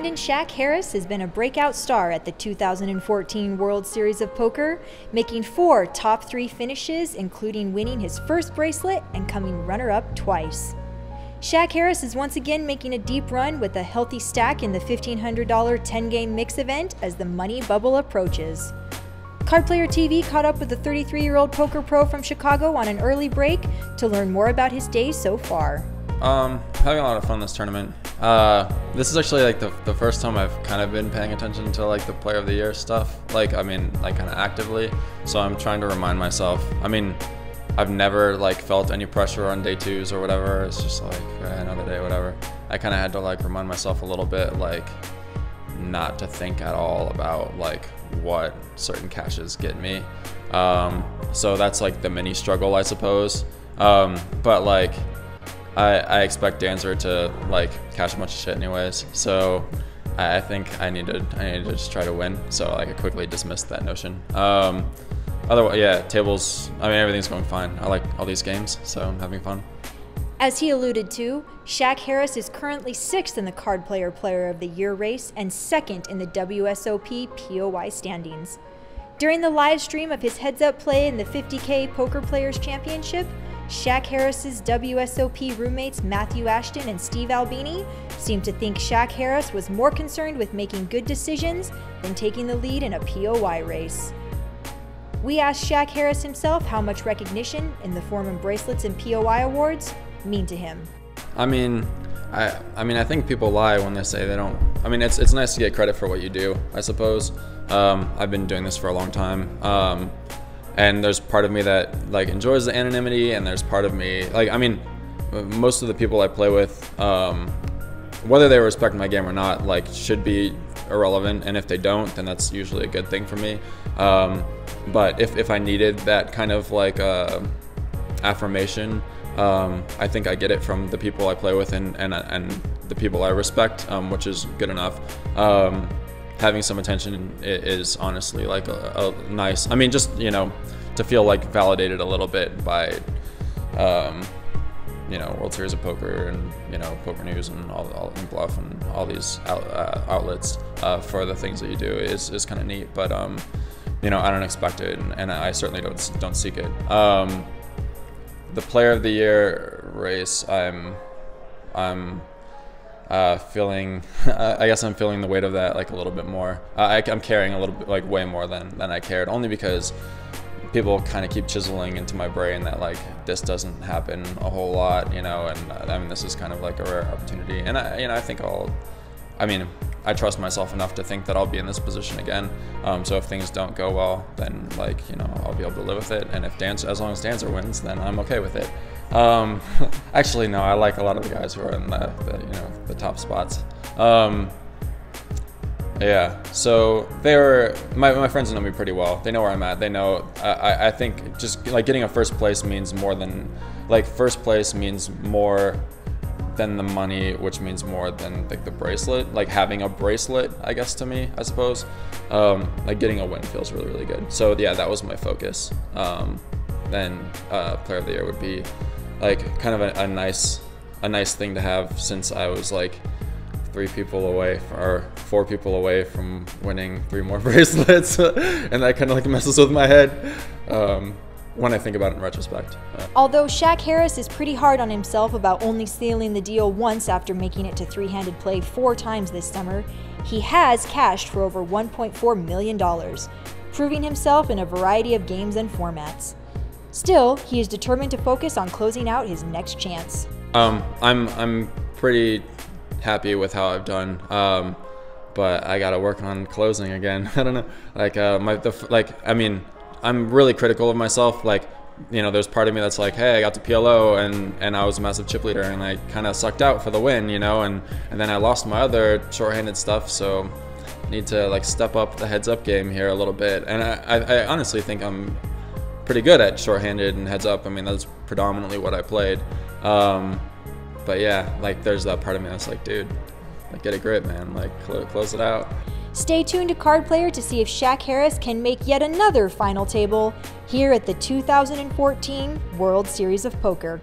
Brandon "Shaq" Harris has been a breakout star at the 2014 World Series of Poker, making 4 top 3 finishes, including winning his first bracelet and coming runner-up twice. Shaq Harris is once again making a deep run with a healthy stack in the $1,500 10-game mix event as the money bubble approaches. Card Player TV caught up with the 33-year-old poker pro from Chicago on an early break to learn more about his days so far. Having a lot of fun this tournament. This is actually like the first time I've kind of been paying attention to like the Player of the Year stuff. Like kind of actively. So I'm trying to remind myself. I've never like felt any pressure on day 2s or whatever. It's just like another day, whatever. I kind of had to like remind myself a little bit, like not to think at all about like what certain caches get me. So that's like the mini struggle, I suppose. But like I expect Dancer to like cache a bunch of shit anyways. So I think I need to just try to win. So like I quickly dismissed that notion. Otherwise, yeah, tables, everything's going fine. I like all these games, so I'm having fun. As he alluded to, Shaq Harris is currently 6th in the Card Player Player of the Year race and 2nd in the WSOP POY standings. During the live stream of his heads-up play in the 50K Poker Players Championship, Shaq Harris's WSOP roommates Matthew Ashton and Steve Albini seemed to think Shaq Harris was more concerned with making good decisions than taking the lead in a POY race. We asked Shaq Harris himself how much recognition in the form of bracelets and POI awards mean to him. I think people lie when they say they don't. It's nice to get credit for what you do, I suppose. I've been doing this for a long time. And there's part of me that like enjoys the anonymity, and there's part of me like, most of the people I play with, whether they respect my game or not, like should be irrelevant, and if they don't, then that's usually a good thing for me. But if I needed that kind of like affirmation, I think I get it from the people I play with and the people I respect, which is good enough. Having some attention is honestly like a nice, just, to feel like validated a little bit by, World Series of Poker and, Poker News and all and Bluff and all these outlets for the things that you do is kind of neat. But, I don't expect it, and I certainly don't seek it. The Player of the Year race, I'm feeling, I guess I'm feeling the weight of that like a little bit more. I'm carrying a little bit, like way more than I cared, only because people kind of keep chiseling into my brain that like this doesn't happen a whole lot, and this is kind of like a rare opportunity. And I think I trust myself enough to think that I'll be in this position again. So if things don't go well, then like, I'll be able to live with it. And as long as Dancer wins, then I'm okay with it. Actually, no, I like a lot of the guys who are in the top spots. Yeah, so my friends know me pretty well. They know where I'm at. They know, I think just like getting a first place means more than, like first place means more than the money, which means more than like the bracelet. Like having a bracelet, I guess, to me, I suppose. Like getting a win feels really, really good. So yeah, that was my focus. Then Player of the Year would be like kind of a nice thing to have, since I was like 4 people away from winning 3 more bracelets, and that kind of like messes with my head when I think about it in retrospect. Although Shaq Harris is pretty hard on himself about only sealing the deal once after making it to 3-handed play 4 times this summer, he has cashed for over $1.4 million, proving himself in a variety of games and formats. Still, he is determined to focus on closing out his next chance. I'm pretty happy with how I've done, but I gotta work on closing again. I don't know, I'm really critical of myself. Like, there's part of me that's like, hey, I got to PLO and I was a massive chip leader and I kind of sucked out for the win, and then I lost my other shorthanded stuff, so I need to like step up the heads up game here a little bit. And I honestly think I'm pretty good at shorthanded and heads up. That's predominantly what I played. But yeah, like there's that part of me that's like, dude, like get a grip, man, like close it out. Stay tuned to Card Player to see if Shaq Harris can make yet another final table here at the 2014 World Series of Poker.